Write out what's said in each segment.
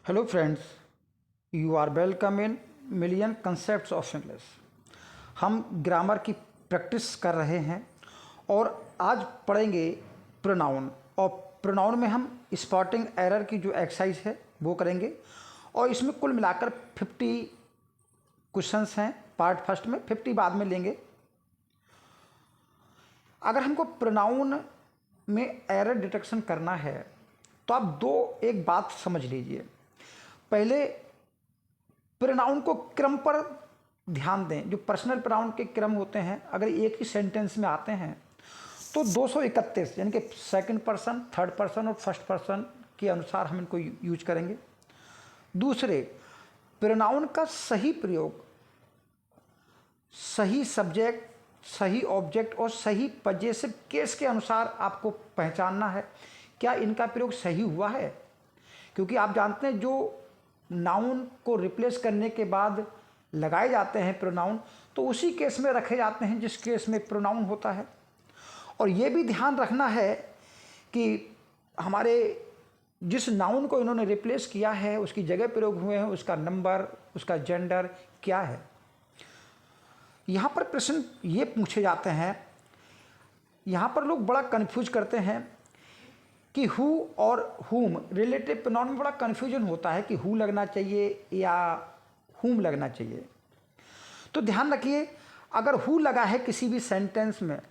Hello friends, you are welcome in Million Concepts of English। हम grammar की practice कर रहे हैं और आज पढ़ेंगे प्रोनाउन। और प्रोनाउन में हम स्पॉटिंग एरर की जो एक्सरसाइज है वो करेंगे और इसमें कुल मिलाकर 50 क्वेश्चंस हैं। पार्ट फर्स्ट में 50 बाद में लेंगे। अगर हमको प्रोनाउन में एरर डिटेक्शन करना है तो आप एक बात समझ लीजिए। पहले प्रोनाउन को क्रम पर ध्यान दें। जो पर्सनल प्रोनाउन के क्रम होते हैं अगर एक ही सेंटेंस में आते हैं तो 231 यानी कि सेकंड पर्सन, थर्ड पर्सन और फर्स्ट पर्सन के अनुसार हम इनको यूज करेंगे। दूसरे, प्रोनाउन का सही प्रयोग सही सब्जेक्ट, सही ऑब्जेक्ट और सही पजेसिव केस के अनुसार आपको पहचानना है क्या इनका प्रयोग सही हुआ है। क्योंकि आप जानते हैं जो नाउन को रिप्लेस करने के बाद लगाए जाते हैं प्रोनाउन, तो उसी केस में रखे जाते हैं जिस केस में प्रोनाउन होता है। और ये भी ध्यान रखना है कि हमारे जिस नाउन को इन्होंने रिप्लेस किया है उसकी जगह प्रयोग हुए हैं, उसका नंबर, उसका जेंडर क्या है। यहाँ पर प्रश्न ये पूछे जाते हैं, यहाँ पर लोग बड़ा कन्फ्यूज करते हैं कि हु और हुम रिलेटिव प्रोनाउन में बड़ा कन्फ्यूजन होता है कि हु लगना चाहिए या हुम लगना चाहिए। तो ध्यान रखिए, अगर हु लगा है किसी भी सेंटेंस में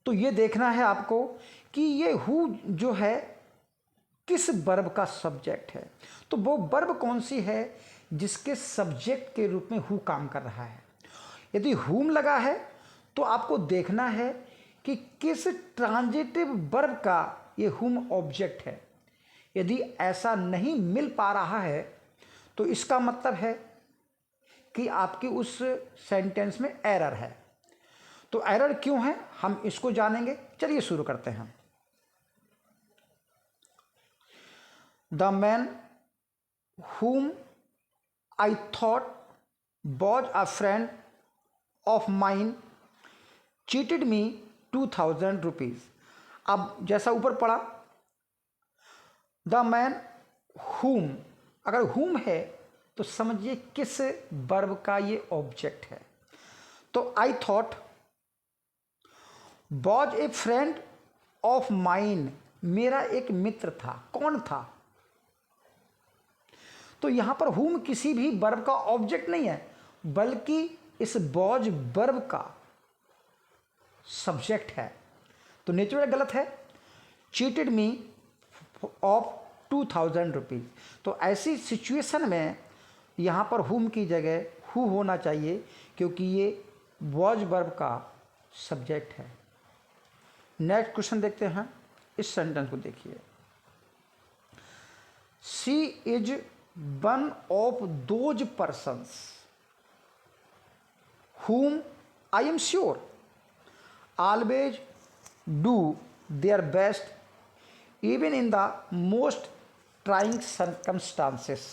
तो ये देखना है आपको कि ये हु जो है किस वर्ब का सब्जेक्ट है। तो वो वर्ब कौन सी है जिसके सब्जेक्ट के रूप में हु काम कर रहा है। यदि हुम लगा है तो आपको देखना है कि किस ट्रांजिटिव वर्ब का ये हुम ऑब्जेक्ट है। यदि ऐसा नहीं मिल पा रहा है तो इसका मतलब है कि आपकी उस सेंटेंस में एरर है। तो एरर क्यों है हम इसको जानेंगे। चलिए शुरू करते हैं। The man whom I thought was a friend of mine cheated me 2000 rupees। अब जैसा ऊपर पढ़ा, द मैन whom, अगर whom है तो समझिए किस वर्ब का ये ऑब्जेक्ट है। तो I thought was a friend of mine, मेरा एक मित्र था। कौन था? तो यहां पर whom किसी भी वर्ब का ऑब्जेक्ट नहीं है बल्कि इस was वर्ब का सब्जेक्ट है। तो नेचुरल गलत है। Cheated me of 2000 rupees. तो ऐसी सिचुएशन में यहां पर whom की जगह हु होना चाहिए क्योंकि ये was वर्ब का सब्जेक्ट है। नेक्स्ट क्वेश्चन देखते हैं। इस सेंटेंस को देखिए, she is one of those persons whom I am sure always do their best even in the most trying circumstances।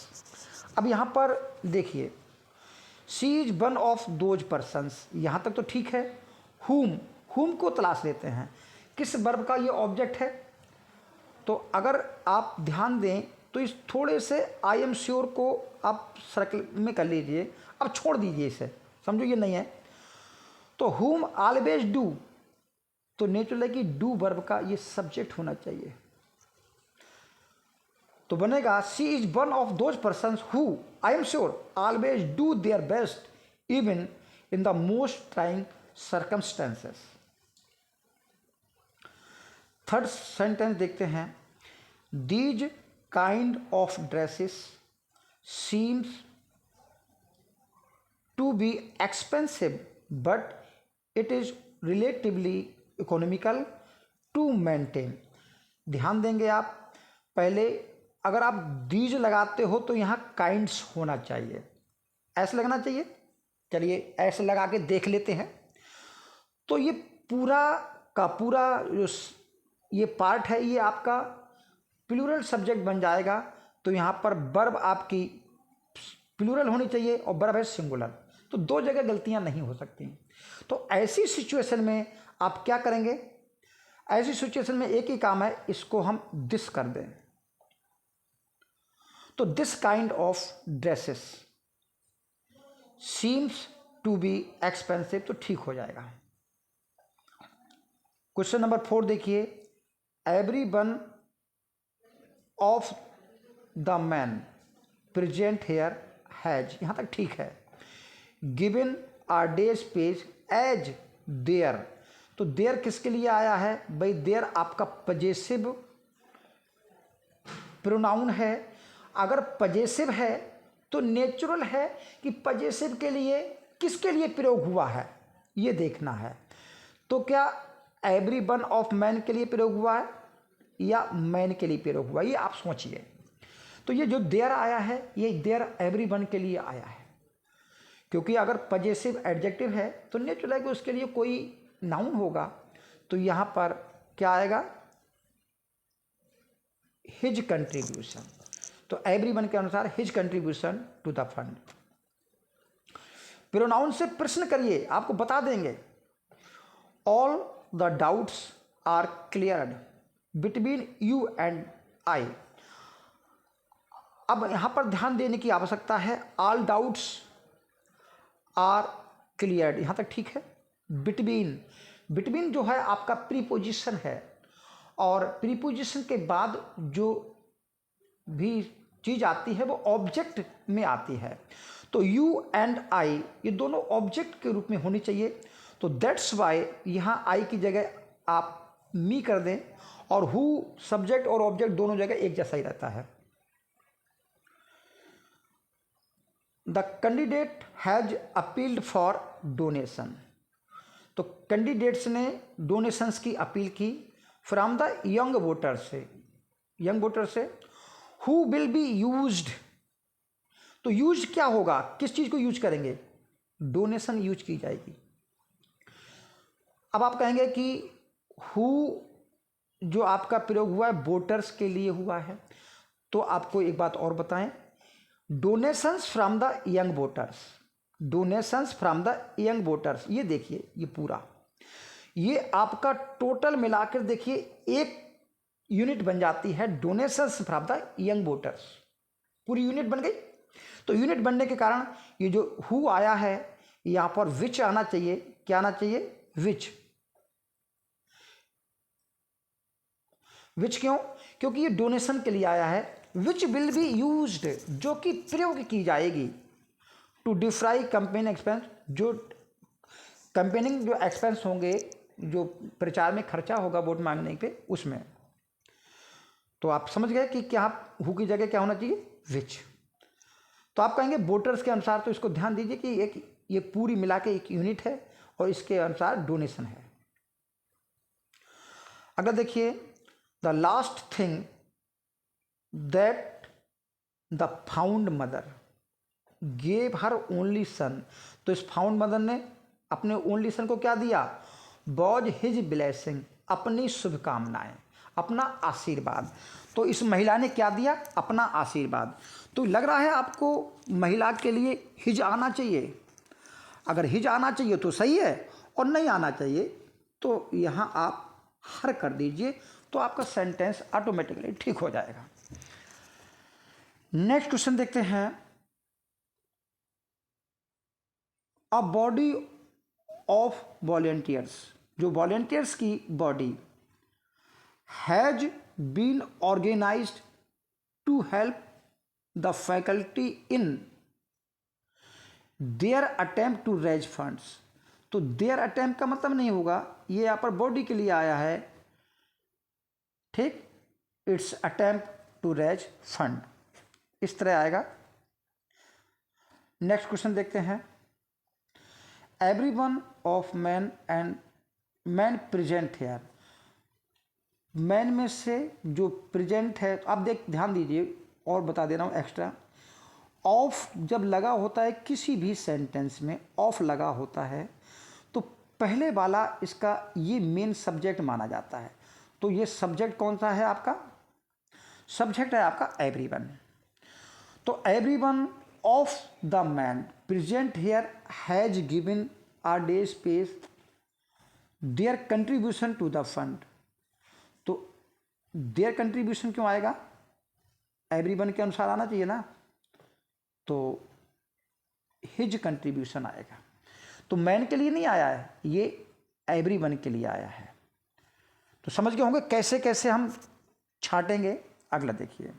अब यहाँ पर देखिए, she is one of those persons, यहाँ तक तो ठीक है। whom को तलाश लेते हैं, किस वर्ब का ये ऑब्जेक्ट है। तो अगर आप ध्यान दें तो इस थोड़े से आई एम श्योर को आप सर्कल में कर लीजिए। अब छोड़ दीजिए इसे, समझो ये नहीं है। तो whom always do, तो नेचुरल है कि डू वर्ब का ये सब्जेक्ट होना चाहिए। तो बनेगा she is one of those persons who I am sure always do their best even in the most trying circumstances. Third sentence देखते हैं, these kind of dresses seems to be expensive but it is relatively economical to maintain. ध्यान देंगे आप, पहले अगर आप these लगाते हो तो यहाँ काइंड्स होना चाहिए, ऐसे लगना चाहिए। चलिए ऐसे लगा के देख लेते हैं। तो ये पूरा का पूरा जो ये पार्ट है ये आपका प्लूरल सब्जेक्ट बन जाएगा। तो यहाँ पर वर्ब आपकी प्लूरल होनी चाहिए और वर्ब है सिंगुलर। तो दो जगह गलतियाँ नहीं हो सकती। तो ऐसी सिचुएशन में आप क्या करेंगे, ऐसी सिचुएशन में एक ही काम है, इसको हम दिस कर दें। तो this kind of dresses seems to be expensive, तो ठीक हो जाएगा। क्वेश्चन नंबर 4 देखिए, every one of the man present here has, यहां तक ठीक है। Given are days pays as there, तो देयर किसके लिए आया है भाई? देयर आपका पजेसिव प्रोनाउन है। अगर पजेसिव है तो नेचुरल है कि पजेसिव के लिए किसके लिए प्रयोग हुआ है ये देखना है। तो क्या एवरी वन ऑफ मैन के लिए प्रयोग हुआ है या मैन के लिए प्रयोग हुआ, ये आप सोचिए। तो ये जो देयर आया है ये देयर एवरी वन के लिए आया है, क्योंकि अगर पजेसिव एडजेक्टिव है तो नेचुरल है कि उसके लिए कोई नाउन होगा। तो यहां पर क्या आएगा? His contribution. तो एवरीवन के अनुसार his contribution to the fund. Pronoun से प्रश्न करिए, आपको बता देंगे। All the doubts are cleared between you and I. अब यहां पर ध्यान देने की आवश्यकता है। ऑल डाउट्स आर क्लियर्ड, यहां तक ठीक है। बिटवीन, बिटवीन जो है आपका प्रीपोजिशन है, और प्रीपोजिशन के बाद जो भी चीज आती है वो ऑब्जेक्ट में आती है। तो यू एंड आई ये दोनों ऑब्जेक्ट के रूप में होनी चाहिए। तो दैट्स वाई यहां आई की जगह आप मी कर दें, और हु सब्जेक्ट और ऑब्जेक्ट दोनों जगह एक जैसा ही रहता है। The candidate has appealed for donation, तो कैंडिडेट्स ने डोनेशंस की अपील की फ्रॉम द यंग वोटर से, यंग वोटर से। हु विल बी यूज्ड, तो यूज क्या होगा, किस चीज को यूज करेंगे? डोनेशन यूज की जाएगी। अब आप कहेंगे कि हु जो आपका प्रयोग हुआ है वोटर्स के लिए हुआ है, तो आपको एक बात और बताएं, donations from the young voters, donations from the young voters, ये देखिए ये पूरा, ये आपका टोटल मिलाकर देखिए एक यूनिट बन जाती है donations from the young voters, पूरी यूनिट बन गई। तो यूनिट बनने के कारण ये जो हु आया है यहां पर विच आना चाहिए, क्या आना चाहिए? विच। विच क्यों? क्योंकि ये डोनेशन के लिए आया है। विच विल बी यूज्ड, जो कि प्रयोग की जाएगी, टू डिफ्राई कंपेन एक्सपेंस, जो कंपेनिंग जो एक्सपेंस होंगे, जो प्रचार में खर्चा होगा वोट मांगने पे, उसमें। तो आप समझ गए कि क्या हु की जगह क्या होना चाहिए? विच। तो आप कहेंगे वोटर्स के अनुसार, तो इसको ध्यान दीजिए कि एक ये पूरी मिला के एक यूनिट है और इसके अनुसार डोनेशन है। अगर देखिए, the last thing that the found mother gave her only son, तो इस फाउंड मदर ने अपने ओनली सन को क्या दिया? वॉज हिज ब्लेसिंग, अपनी शुभकामनाएं, अपना आशीर्वाद। तो इस महिला ने क्या दिया? अपना आशीर्वाद। तो लग रहा है आपको महिला के लिए हिज आना चाहिए। अगर हिज आना चाहिए तो सही है, और नहीं आना चाहिए तो यहां आप हर कर दीजिए, तो आपका सेंटेंस ऑटोमेटिकली ठीक हो जाएगा। नेक्स्ट क्वेश्चन देखते हैं। अ बॉडी ऑफ वॉलेंटियर्स, जो वॉलेंटियर्स की body has been organised to help the faculty in their attempt to raise funds. तो देयर अटेम्प्ट का मतलब नहीं होगा, ये यहां पर बॉडी के लिए आया है, ठीक। It's attempt to raise fund, इस तरह आएगा। नेक्स्ट क्वेश्चन देखते हैं। Every one of man and man present here, man में से जो प्रेजेंट है, तो आप ध्यान दीजिए, और बता दे रहा हूँ एक्स्ट्रा। ऑफ जब लगा होता है किसी भी सेंटेंस में, ऑफ लगा होता है, तो पहले वाला इसका ये मेन सब्जेक्ट माना जाता है। तो ये सब्जेक्ट कौन सा है आपका? सब्जेक्ट है आपका एवरीवन। तो everyone of the man present here has given a day's स्पेस their contribution to the fund. तो देयर कंट्रीब्यूशन क्यों आएगा? एवरीवन के अनुसार आना चाहिए ना, तो हिज कंट्रीब्यूशन आएगा। तो मैन के लिए नहीं आया है, ये एवरीवन के लिए आया है। तो समझ गए होंगे कैसे कैसे हम छांटेंगे। अगला देखिए,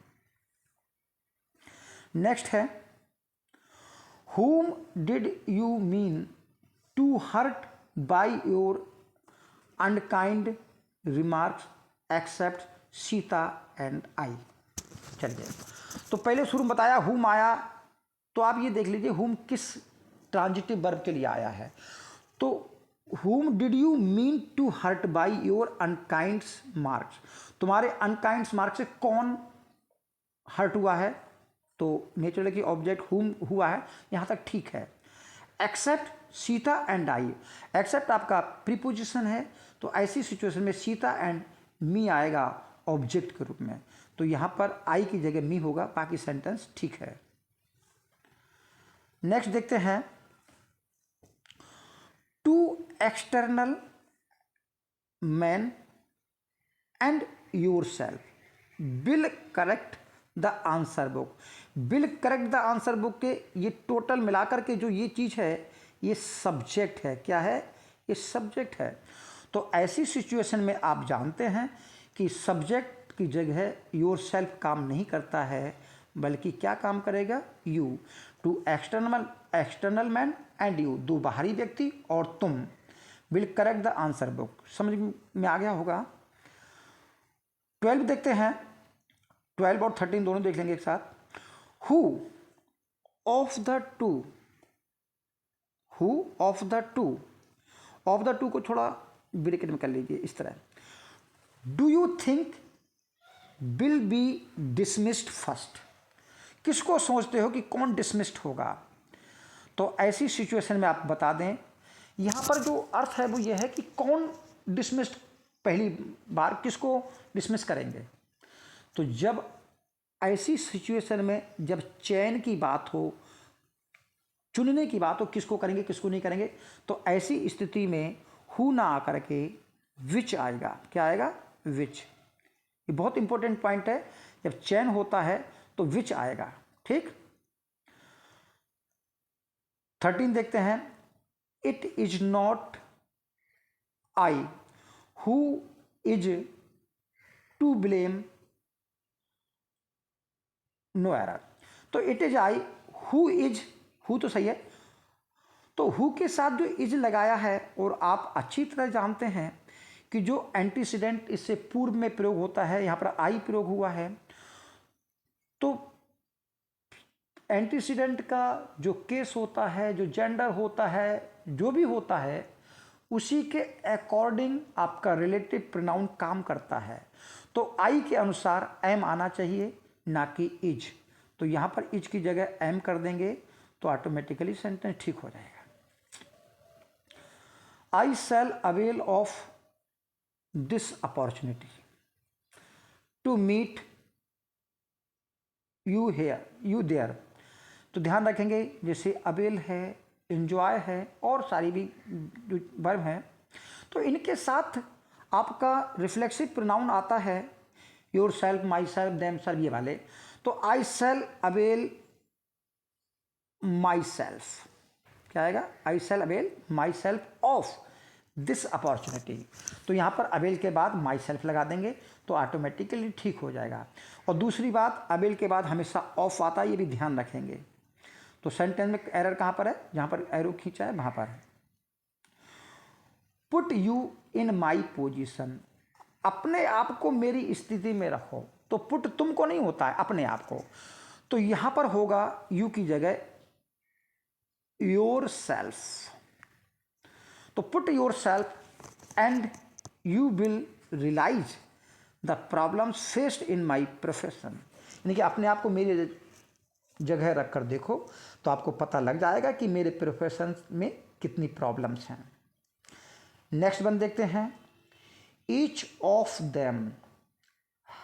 नेक्स्ट है, whom did you mean to hurt by your unkind remarks except Sita and आई। चलिए, तो पहले शुरू में बताया whom आया, तो आप ये देख लीजिए whom किस ट्रांजिटिव वर्ब के लिए आया है। तो whom did you mean to hurt by your unkind marks, तुम्हारे unkind marks से कौन हर्ट हुआ है, तो नेचुरल की ऑब्जेक्ट whom हुआ है, यहाँ तक ठीक है। Except Sita and I, except आपका प्रीपोजिशन है, तो ऐसी सिचुएशन में सीता एंड मी आएगा ऑब्जेक्ट के रूप में, तो यहाँ पर आई की जगह मी होगा, बाकी सेंटेंस ठीक है। नेक्स्ट देखते हैं, two external man and yourself will correct the answer book. Will correct the answer book के ये टोटल मिलाकर के जो ये चीज़ है, ये सब्जेक्ट है। क्या है? ये सब्जेक्ट है। तो ऐसी सिचुएशन में आप जानते हैं कि सब्जेक्ट की जगह योर सेल्फ काम नहीं करता है, बल्कि क्या काम करेगा? You. Two external man and you, दो बाहरी व्यक्ति और तुम, will correct the answer book. समझ में आ गया होगा। 12 देखते हैं, 12 और 13 दोनों देख लेंगे एक साथ। Who of the two, who of the two, of the two को थोड़ा ब्रैकेट में कर लीजिए इस तरह। Do you think will be dismissed first, किसको सोचते हो कि कौन डिसमिस्ड होगा? तो ऐसी सिचुएशन में आप बता दें, यहाँ पर जो अर्थ है वो ये है कि कौन डिसमिस्ड पहली बार किसको डिसमिस करेंगे। तो जब ऐसी सिचुएशन में जब चयन की बात हो, चुनने की बात हो, किसको करेंगे किसको नहीं करेंगे, तो ऐसी स्थिति में हु ना आकर के विच आएगा। क्या आएगा? विच। ये बहुत इंपॉर्टेंट पॉइंट है, जब चयन होता है तो विच आएगा। ठीक। 13 देखते हैं, it is not I who is to blame, no error. तो it is I who is, who तो सही है, तो हु के साथ जो इज लगाया है, और आप अच्छी तरह जानते हैं कि जो एंटीसीडेंट इससे पूर्व में प्रयोग होता है, यहाँ पर आई प्रयोग हुआ है, तो एंटीसीडेंट का जो केस होता है, जो जेंडर होता है, जो भी होता है, उसी के अकॉर्डिंग आपका रिलेटिव प्रोनाउन काम करता है। तो आई के अनुसार एम आना चाहिए, ना कि इज। तो यहाँ पर इज की जगह एम कर देंगे तो ऑटोमेटिकली सेंटेंस ठीक हो जाएगा। I shall avail of this opportunity to meet you here, you there. तो ध्यान रखेंगे, जैसे अवेल है, एंजॉय है, और सारी भी जो वर्ब हैं, तो इनके साथ आपका रिफ्लेक्सिव प्रोनाउन आता है, your self, my self, them self, ये वाले। तो आई शैल अवेल माई सेल्फ, क्या आएगा? I shall avail myself of this opportunity. तो यहाँ पर अवेल के बाद माई सेल्फ लगा देंगे तो ऑटोमेटिकली ठीक हो जाएगा। और दूसरी बात, अवेल के बाद हमेशा ऑफ आता है, ये भी ध्यान रखेंगे। तो सेंटेंस में एरर कहाँ पर है? जहाँ पर एरो खींचा है वहाँ पर है। Put you in my position, अपने आप को मेरी स्थिति में रखो। तो पुट तुमको नहीं होता है, अपने आप को। तो यहाँ पर होगा यू की जगह योर सेल्फ। तो put yourself and you will realise the problems faced in my profession, यानी कि अपने आप को मेरी जगह रख कर देखो, तो आपको पता लग जाएगा कि मेरे प्रोफेशन में कितनी प्रॉब्लम्स हैं। नेक्स्ट वन देखते हैं, each of them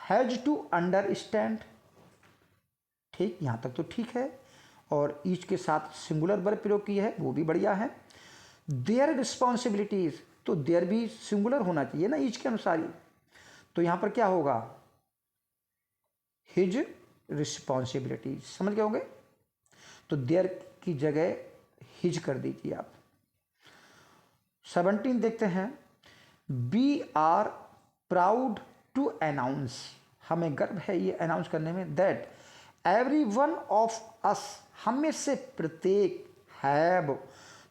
has to understand. ठीक, यहाँ तक तो ठीक है, और ईच के साथ सिंगुलर वर्ब प्रयोग किया है, वो भी बढ़िया है। देयर रिस्पॉन्सिबिलिटीज, तो देयर भी सिंगुलर होना चाहिए ना ईच के अनुसार ही। तो यहाँ पर क्या होगा? हिज रिस्पॉन्सिबिलिटीज, समझ गए होंगे। तो देयर की जगह हिज कर दीजिए आप। 17 देखते हैं, we are proud to announce, हमें गर्व है ये अनाउंस करने में, that every one of us, हम में से प्रत्येक, हैव,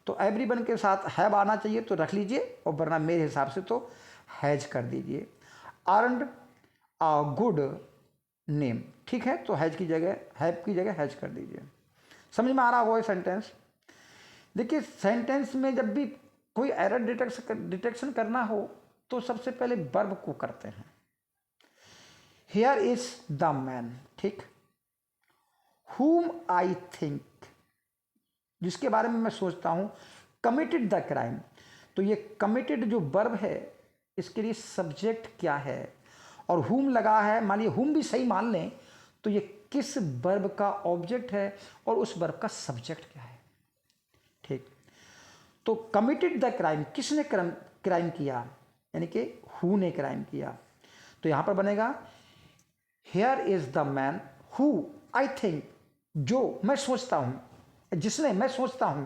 तो एवरी वन के साथ हैव आना चाहिए तो रख लीजिए, और वरना मेरे हिसाब से तो हैज कर दीजिए। अर्नड अ गुड नेम, ठीक है, तो हैज की जगह, हैव की जगह हैज कर दीजिए। समझ में आ रहा होगा ये सेंटेंस। देखिए सेंटेंस में जब भी कोई एरर डिटेक्शन करना हो तो सबसे पहले वर्ब को करते हैं। हियर इज द मैन, ठीक, whom आई थिंक, जिसके बारे में मैं सोचता हूं, कमिटेड द क्राइम, तो ये कमिटेड जो वर्ब है इसके लिए सब्जेक्ट क्या है, और whom लगा है, मान लीजिए whom भी सही मान लें तो ये किस वर्ब का ऑब्जेक्ट है और उस वर्ब का सब्जेक्ट क्या है, ठीक। तो कमिटेड द क्राइम, किसने क्राइम किया, यानी कि हु ने क्राइम किया, तो यहां पर बनेगा here is the man who I think, जो मैं सोचता हूं, जिसने, मैं सोचता हूं,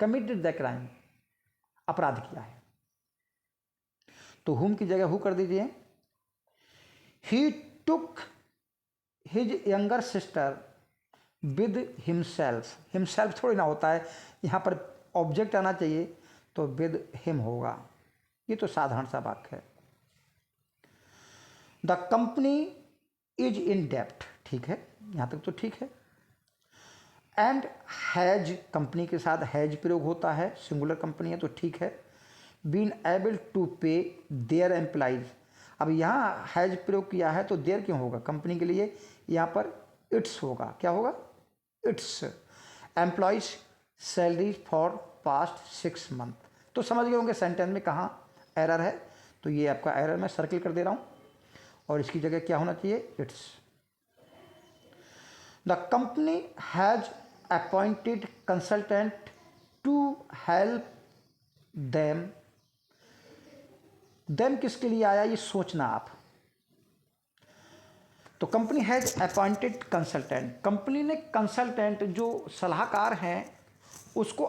कमिटेड द क्राइम, अपराध किया है, तो हुम की जगह हु कर दीजिए। He took his younger sister with himself, himself थोड़ी ना होता है, यहां पर ऑब्जेक्ट आना चाहिए तो विद हिम होगा, ये तो साधारण सा वाक्य है। द कंपनी इज इन डेप्ट, ठीक है, यहां तक तो ठीक है। एंड हैज, कंपनी के साथ हैज प्रयोग होता है, सिंगुलर कंपनी है तो ठीक है। बीन एबल टू पे देयर एम्प्लॉइज, अब यहाँ हैज प्रयोग किया है तो देयर क्यों होगा, कंपनी के लिए यहाँ पर इट्स होगा, क्या होगा, it's employees salary for past 6 month, तो समझ गए होंगे सेंटेंस में कहाँ एरर है, तो ये आपका एरर मैं सर्किल कर दे रहा हूँ, और इसकी जगह क्या होना चाहिए, it's. The company has appointed consultant to help them, them किसके लिए आया ये सोचना आप, तो company has appointed consultant, company ने कंसल्टेंट जो सलाहकार हैं उसको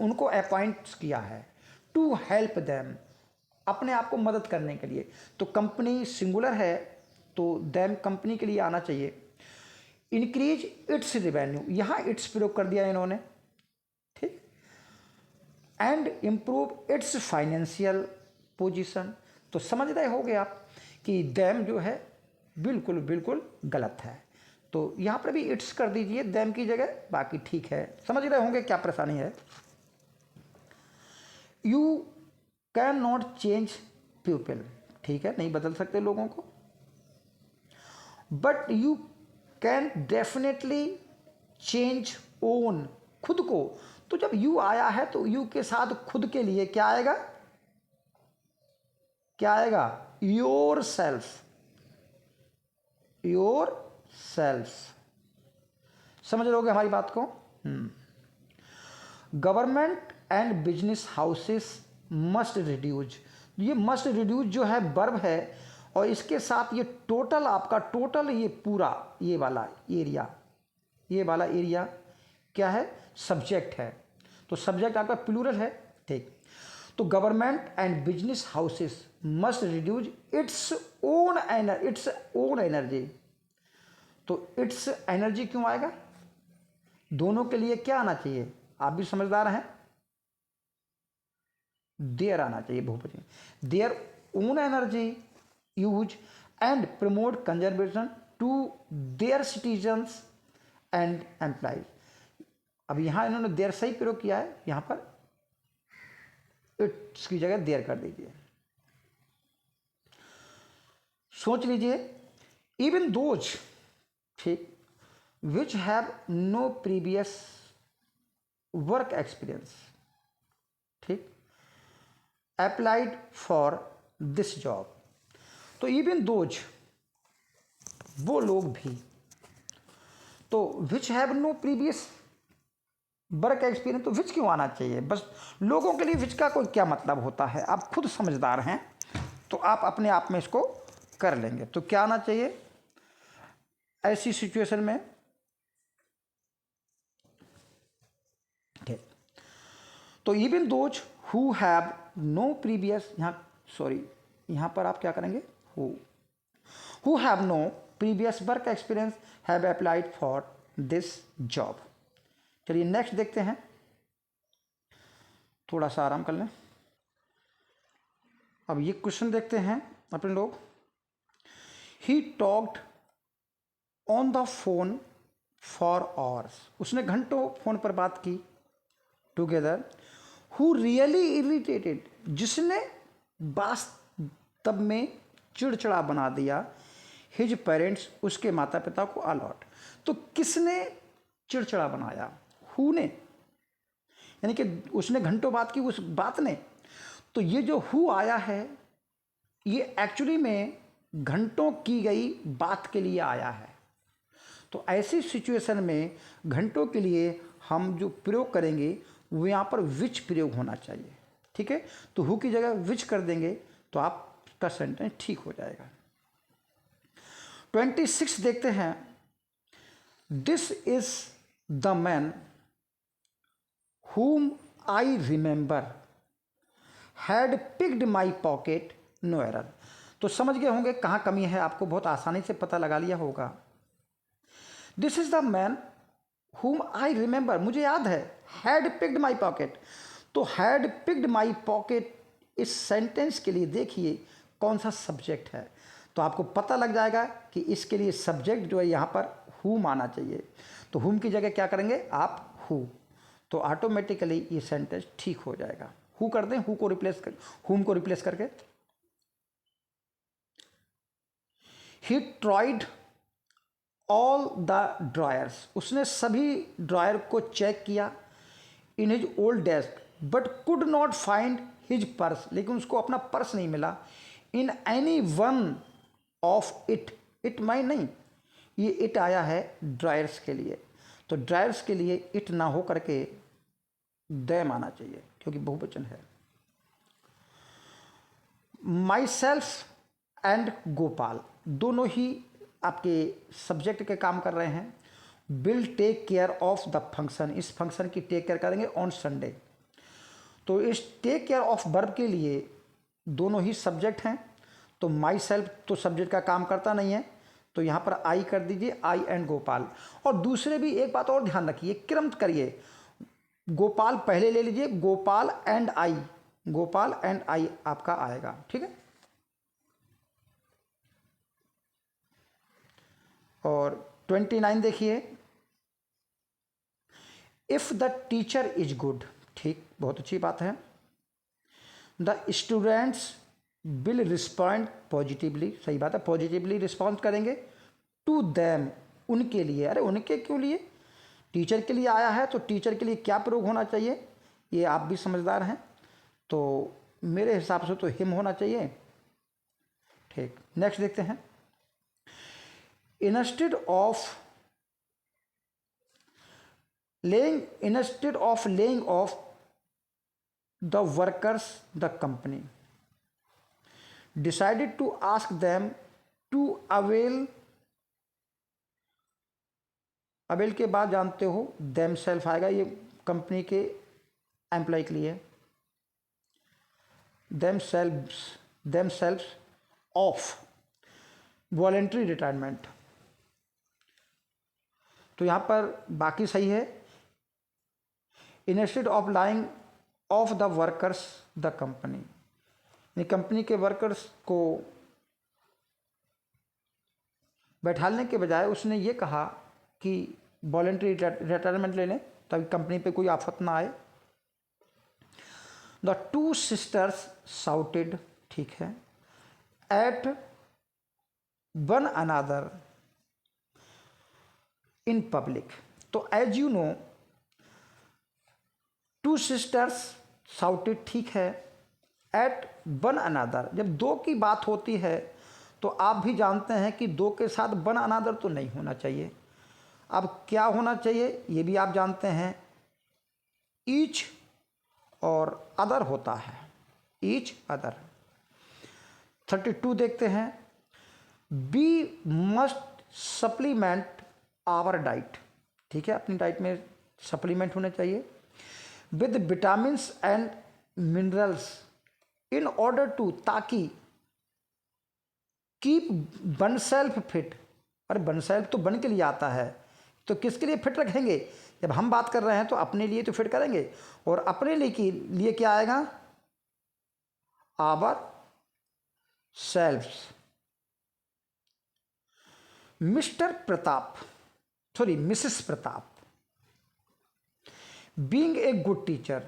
उनको अपॉइंट किया है, टू हेल्प देम, अपने आप को मदद करने के लिए, तो कंपनी सिंगुलर है तो देम कंपनी के लिए आना चाहिए। इंक्रीज इट्स रेवेन्यू, यहां इट्स प्रयोग कर दिया इन्होंने, ठीक। And improve it's financial position, तो समझ रहे होगे आप कि देम जो है बिल्कुल बिल्कुल गलत है, तो यहां पर भी इट्स कर दीजिए देम की जगह, बाकी ठीक है, समझ रहे होंगे क्या परेशानी है। You can not change people, ठीक है, नहीं बदल सकते लोगों को, but you can definitely change own, खुद को, तो जब यू आया है तो यू के साथ खुद के लिए क्या आएगा, क्या आएगा, योर सेल्फ, योर सेल्फ, समझ लोगे हमारी बात को। Government and business houses must reduce, ये मस्ट रिड्यूज जो है वर्ब है, और इसके साथ ये टोटल आपका, टोटल ये पूरा ये वाला एरिया, ये वाला एरिया क्या है, सब्जेक्ट है, तो सब्जेक्ट आपका प्लूरल है, ठीक। तो government and business houses must reduce its own energy, तो इट्स एनर्जी क्यों आएगा, दोनों के लिए क्या आना चाहिए, आप भी समझदार हैं, देयर आना चाहिए बहुवचन, their own energy use and promote conservation to their citizens and employees, अब यहां इन्होंने देयर सही प्रयोग किया है, यहां पर इट्स की जगह देयर कर दीजिए। सोच लीजिए, इवन दोज, ठीक, which have no previous work experience, ठीक, अप्लाइड फॉर दिस जॉब, तो इवन दोज, वो लोग भी, तो which have no previous work experience, तो विच क्यों आना चाहिए, बस लोगों के लिए विच का कोई क्या मतलब होता है, आप खुद समझदार हैं तो आप अपने आप में इसको कर लेंगे, तो क्या आना चाहिए, ऐसी सिचुएशन में ठीक, तो even those who have no previous, यहाँ पर आप क्या करेंगे, who have no previous work experience have applied for this job. चलिए नेक्स्ट देखते हैं, थोड़ा सा आराम कर लें। अब ये क्वेश्चन देखते हैं अपने लोग। He talked on the phone for hours, उसने घंटों फोन पर बात की टुगेदर। हु रियली इरिटेटेड, जिसने वास्तव में चिड़चिड़ा बना दिया हिज पेरेंट्स, उसके माता पिता को अलॉट। तो किसने चिड़चिड़ा बनाया, हु ने, यानी कि उसने घंटों बात की उस बात ने। तो ये जो हु आया है ये एक्चुअली में घंटों की गई बात के लिए आया है। तो ऐसी सिचुएशन में घंटों के लिए हम जो प्रयोग करेंगे वो यहाँ पर विच प्रयोग होना चाहिए, ठीक है। तो हु की जगह विच कर देंगे तो आपका सेंटेंस ठीक हो जाएगा। 26 देखते हैं। This is the man whom I remember had picked my pocket, no error। तो समझ गए होंगे कहाँ कमी है, आपको बहुत आसानी से पता लगा लिया होगा। This is the man whom I remember, मुझे याद है, had picked my pocket। तो had picked my pocket इस सेंटेंस के लिए देखिए कौन सा सब्जेक्ट है, तो आपको पता लग जाएगा कि इसके लिए सब्जेक्ट जो है यहाँ पर whom आना चाहिए। तो whom की जगह क्या करेंगे आप, who, तो ऑटोमेटिकली ये सेंटेंस ठीक हो जाएगा। हु कर दें, हु को रिप्लेस कर, हुम को रिप्लेस करके। He tried all the dryers, उसने सभी ड्रायर को चेक किया in his old desk but could not find his purse, लेकिन उसको अपना पर्स नहीं मिला। In any one of it, it my नहीं, ये इट आया है ड्रायर्स के लिए, तो ड्रायर्स के लिए इट ना हो करके दैम आना चाहिए क्योंकि बहुवचन है। माई सेल्फ एंड गोपाल दोनों ही आपके सब्जेक्ट के काम कर रहे हैं। Will take care of the function, इस फंक्शन की टेक केयर करेंगे ऑन संडे। तो इस टेक केयर ऑफ वर्ब के लिए दोनों ही सब्जेक्ट हैं, तो माई सेल्फ तो सब्जेक्ट का काम करता नहीं है, तो यहाँ पर आई कर दीजिए, आई एंड गोपाल। और दूसरे भी एक बात और ध्यान रखिए, क्रम करिए, गोपाल पहले ले लीजिए, Gopal and I, Gopal and I आपका आएगा, ठीक है। और 29 देखिए, if the teacher is good, ठीक, बहुत अच्छी बात है। The students will respond positively, सही बात है, पॉजिटिवली रिस्पॉन्ड करेंगे। टू देम, उनके लिए, अरे उनके क्यों लिए, टीचर के लिए आया है तो टीचर के लिए क्या प्रयोग होना चाहिए, ये आप भी समझदार हैं, तो मेरे हिसाब से तो हिम होना चाहिए, ठीक। नेक्स्ट देखते हैं। Instead of laying off the workers the company decided to ask them to avail के बाद जानते हो देम सेल्फ आएगा, ये कंपनी के एम्प्लॉय के लिए। Them self of voluntary retirement, तो यहाँ पर बाकी सही है। Instead of lying of the workers the company, यानी कंपनी के वर्कर्स को बैठालने के बजाय उसने ये कहा कि वॉलेंट्री रिटायरमेंट ले लें ताकि कंपनी पे कोई आफत ना आए। द टू सिस्टर्स साउटेड, ठीक है, at one another in public. तो as you know two sisters shouted, ठीक है, एट वन अनादर, जब दो की बात होती है तो आप भी जानते हैं कि दो के साथ वन अनादर तो नहीं होना चाहिए। अब क्या होना चाहिए ये भी आप जानते हैं, ईच और अदर होता है, ईच अदर। 32 देखते हैं। We must supplement our diet, ठीक है, अपनी डाइट में सप्लीमेंट होने चाहिए with vitamins and minerals in order to, ताकि कीप वन सेल्फ फिट। अरे वन सेल्फ तो बन के लिए आता है, तो किसके लिए फिट रखेंगे? जब हम बात कर रहे हैं तो अपने लिए तो फिट करेंगे, और अपने लिए क्या आएगा? Our selves. Mr Pratap, sorry Mrs Pratap, being a good teacher.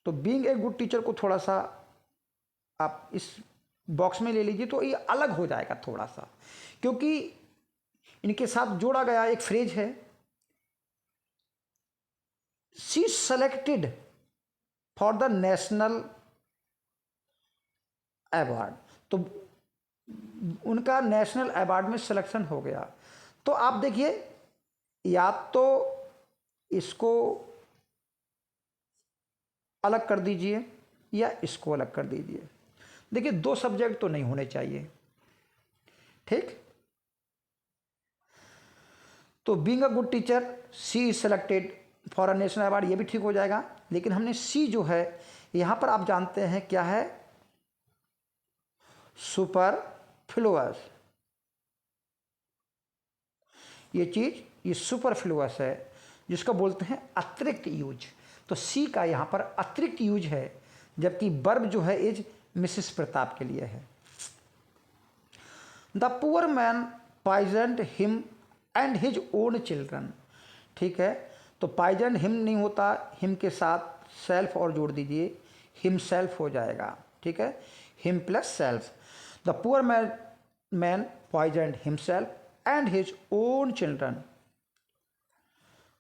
तो बीइंग ए गुड टीचर को थोड़ा सा आप इस बॉक्स में ले लीजिए, तो ये अलग हो जाएगा थोड़ा सा, क्योंकि इनके साथ जोड़ा गया एक फ्रेज है, she selected for the national award. तो उनका नेशनल अवार्ड में सिलेक्शन हो गया। तो आप देखिए, या तो इसको अलग कर दीजिए या इसको अलग कर दीजिए। देखिए, दो सब्जेक्ट तो नहीं होने चाहिए, ठीक। तो being a good teacher, she is selected for a national award, ये भी ठीक हो जाएगा। लेकिन हमने सी जो है यहां पर, आप जानते हैं क्या है? सुपरफ्लुअस। ये चीज, ये सुपरफ्लुअस है, जिसको बोलते हैं अतिरिक्त यूज। तो सी का यहां पर अतिरिक्त यूज है, जबकि वर्ब जो है इज मिसेस प्रताप के लिए है। The poor man poisoned him and his own children, ठीक है। तो पॉइजन्ड हिम नहीं होता, हिम के साथ सेल्फ और जोड़ दीजिए, हिम सेल्फ हो जाएगा, ठीक है, him plus self. The poor man poisoned himself and his own children.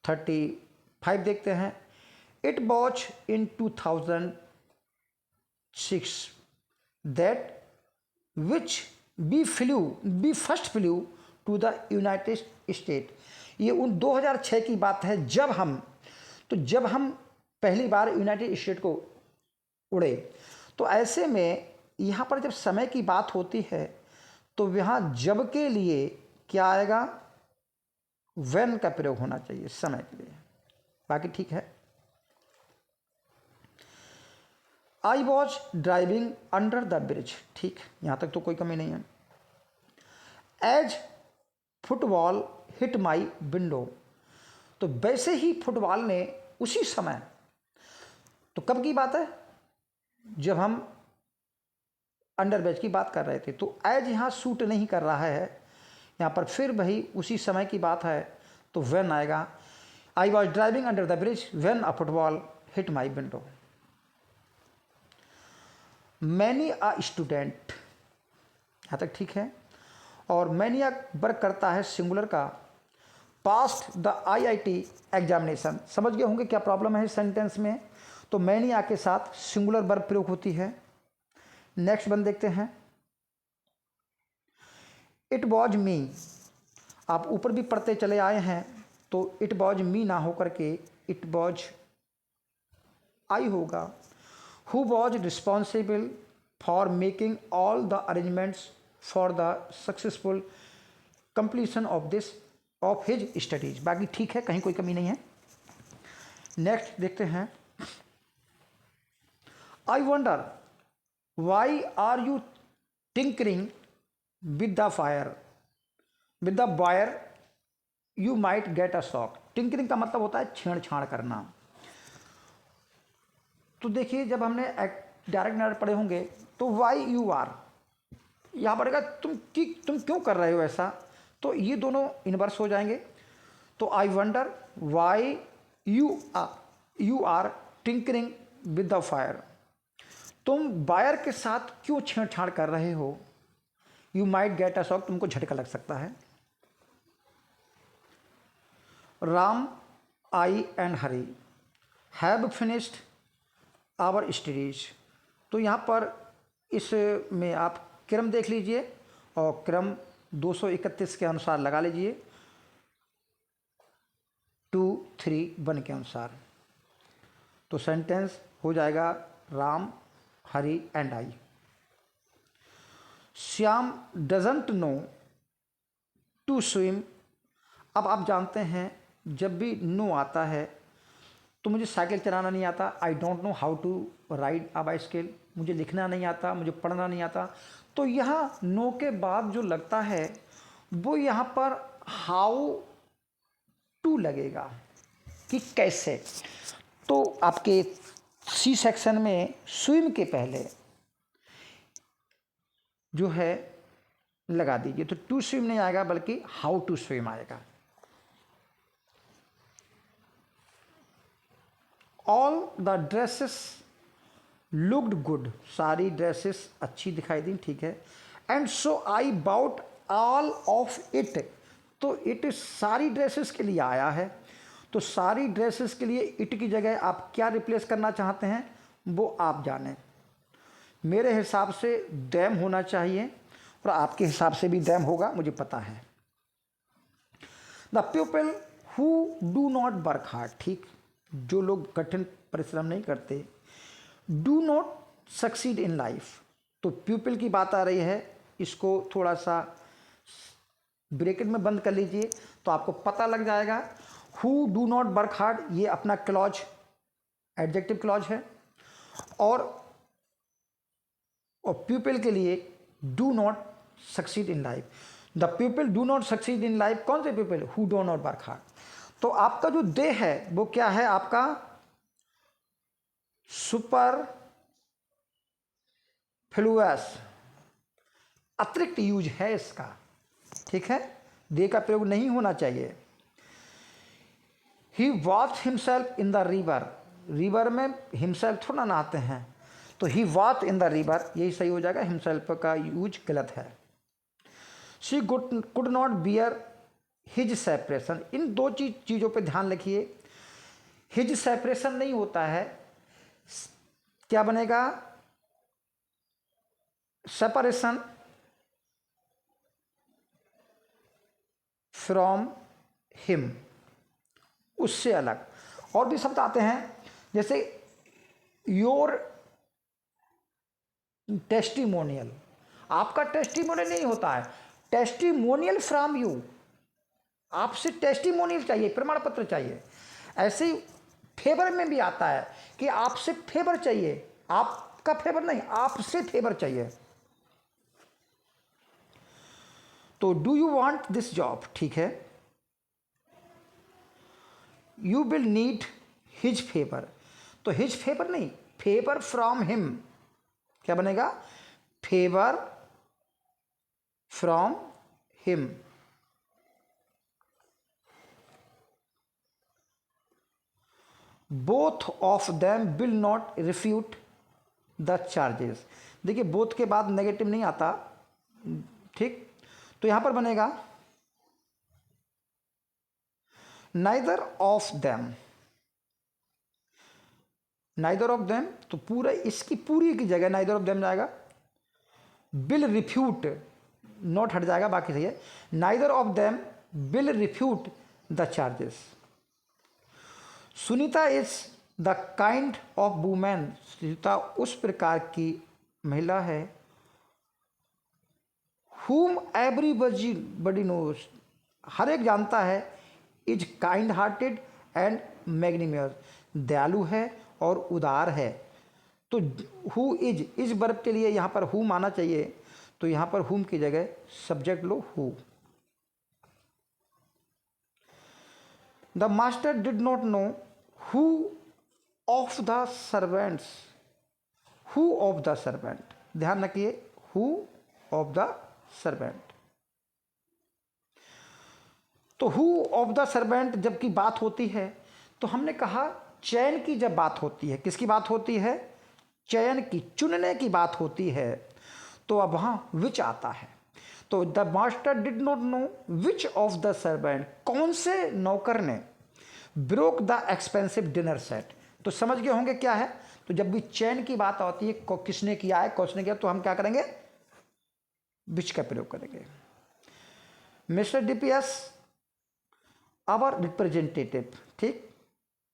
35 देखते हैं। It watch in 2006 that which be first flu to the United State. ये उन 2006 की बात है, जब हम पहली बार यूनाइटेड स्टेट को उड़े। तो ऐसे में यहाँ पर जब समय की बात होती है तो यहाँ जब के लिए क्या आएगा? व्हेन का प्रयोग होना चाहिए समय के लिए। बाकी ठीक है। I was driving under the bridge, ठीक, यहां तक तो कोई कमी नहीं है। As football hit my window, तो वैसे ही फुटबॉल ने उसी समय, तो कब की बात है? जब हम अंडर ब्रिज की बात कर रहे थे। तो एज यहां सूट नहीं कर रहा है, यहां पर फिर वही उसी समय की बात है, तो व्हेन आएगा। आई was driving under the bridge when a football hit my window. Many a student, यहाँ तक ठीक है। और मैनी वर्क करता है सिंगुलर का। पास्ट द IIT एग्जामिनेशन, समझ गए होंगे क्या प्रॉब्लम है इस सेंटेंस में। तो मैनी के साथ सिंगुलर वर्ब प्रयोग होती है। नेक्स्ट वन देखते हैं। इट वॉज मी, आप ऊपर भी पढ़ते चले आए हैं, तो इट वॉज मी ना होकर के इट वॉज आई होगा। Who was responsible for making all the arrangements for the successful completion of his studies। बाकी ठीक है, कहीं कोई कमी नहीं है। नेक्स्ट देखते हैं। I wonder why are you tinkering with the fire? With the wire you might get a shock। Tinkering का मतलब होता है छेड़छाड़ करना। तो देखिए, जब हमने डायरेक्ट नैरेट पढ़े होंगे तो वाई यू आर, यहाँ पड़ेगा तुम क्यों कर रहे हो ऐसा, तो ये दोनों इनवर्स हो जाएंगे। तो I wonder why you are tinkering with the fire, तुम वायर के साथ क्यों छेड़छाड़ कर रहे हो। You might get a shock, तुमको झटका लग सकता है। Ram, I and Hari have finished our studies. तो यहाँ पर इसमें आप क्रम देख लीजिए और क्रम 231 के अनुसार लगा लीजिए, 2, 3, 1 के अनुसार। तो सेंटेंस हो जाएगा Ram, Hari and I. Shyam doesn't know to swim. अब आप जानते हैं जब भी नो आता है तो मुझे साइकिल चलाना नहीं आता, I don't know how to ride a bicycle, मुझे लिखना नहीं आता, मुझे पढ़ना नहीं आता। तो यहाँ नो के बाद जो लगता है वो यहाँ पर हाउ टू लगेगा कि कैसे। तो आपके सी सेक्शन में स्विम के पहले जो है लगा दीजिए, तो टू स्विम नहीं आएगा बल्कि हाउ टू स्विम आएगा। All the dresses looked good, सारी ड्रेसेस अच्छी दिखाई दी, ठीक है। And so I bought all of it, तो इट सारी ड्रेसेस के लिए आया है, तो सारी ड्रेसेस के लिए इट की जगह आप क्या रिप्लेस करना चाहते हैं वो आप जानें। मेरे हिसाब से डैम होना चाहिए और आपके हिसाब से भी डैम होगा, मुझे पता है। The people who do not work hard, ठीक, जो लोग कठिन परिश्रम नहीं करते, do not succeed in life. तो पीपल की बात आ रही है, इसको थोड़ा सा ब्रैकेट में बंद कर लीजिए तो आपको पता लग जाएगा। Who do not work hard ये अपना क्लॉज, एडजेक्टिव क्लॉज है, और पीपल के लिए do not succeed in life. The people do not succeed in life, कौन से people? Who do not work hard. तो आपका जो दे है वो क्या है? आपका सुपर फ्लुअस, अतिरिक्त यूज है इसका, ठीक है, दे का प्रयोग नहीं होना चाहिए। He watch himself in the river, river में हिमसेल्फ थोड़ा नहाते हैं, तो he watch in the river यही सही हो जाएगा, हिमसेल्फ का यूज गलत है। She could not bear his separation, इन दो चीज़ों पे ध्यान रखिए। हिज सेपरेशन नहीं होता है, क्या बनेगा? सेपरेशन फ्रॉम हिम, उससे अलग। और भी शब्द आते हैं जैसे योर टेस्टिमोनियल, आपका टेस्टिमोनियल नहीं होता है, टेस्टिमोनियल फ्रॉम यू, आपसे टेस्टिमोनियल चाहिए, प्रमाण पत्र चाहिए। ऐसे ही फेवर में भी आता है कि आपसे फेवर चाहिए, आपका फेवर नहीं, आपसे फेवर चाहिए। तो do you want this job, ठीक है, you will need his favour, तो हिज फेवर नहीं, फेवर फ्रॉम हिम, क्या बनेगा? Favour from him. Both of them will not refute the charges, देखिए बोथ के बाद नेगेटिव नहीं आता, ठीक, तो यहां पर बनेगा neither of them, neither of them, तो पूरा इसकी पूरी की जगह नाइदर ऑफ देम जाएगा, विल रिफ्यूट, नॉट हट जाएगा, बाकी सही है, neither of them will refute the charges. Sunita is the kind of women, Sunita उस प्रकार की महिला है, whom everybody knows, हर एक जानता है, इज काइंड हार्टेड एंड मैग्निमियस, दयालु है और उदार है। तो हु इज वर्ब के लिए यहाँ पर हु माना चाहिए, तो यहाँ पर हुम की जगह subject low who. The master did not know who of the servants, who of the servant, ध्यान रखिए, हु ऑफ द सर्वेंट। तो हु ऑफ द सर्वेंट जब की बात होती है तो हमने कहा चयन की जब बात होती है, किसकी बात होती है? चयन की, चुनने की बात होती है, तो अब वहां विच आता है। तो the master did not know which of the servant, कौन से नौकर ने broke the expensive dinner set, तो समझ गए होंगे क्या है। तो जब भी चयन की बात आती है, किसने किया है, कौन ने किया, तो हम क्या करेंगे? विच का प्रयोग करेंगे। मिस्टर डीपीएस आवर रिप्रेजेंटेटिव, ठीक,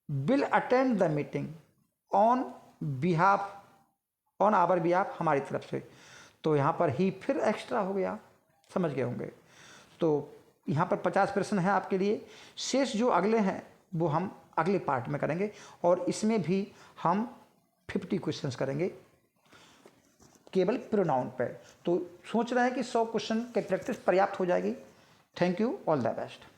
will attend the meeting on behalf, on our behalf, हमारी तरफ से, तो यहाँ पर ही फिर एक्स्ट्रा हो गया, समझ गए होंगे। तो यहाँ पर 50 प्रश्न हैं आपके लिए। शेष जो अगले हैं वो हम अगले पार्ट में करेंगे और इसमें भी हम 50 क्वेश्चंस करेंगे केवल प्रोनाउन पे। तो सोच रहे हैं कि 100 क्वेश्चन की प्रैक्टिस पर्याप्त हो जाएगी। Thank you, all the best.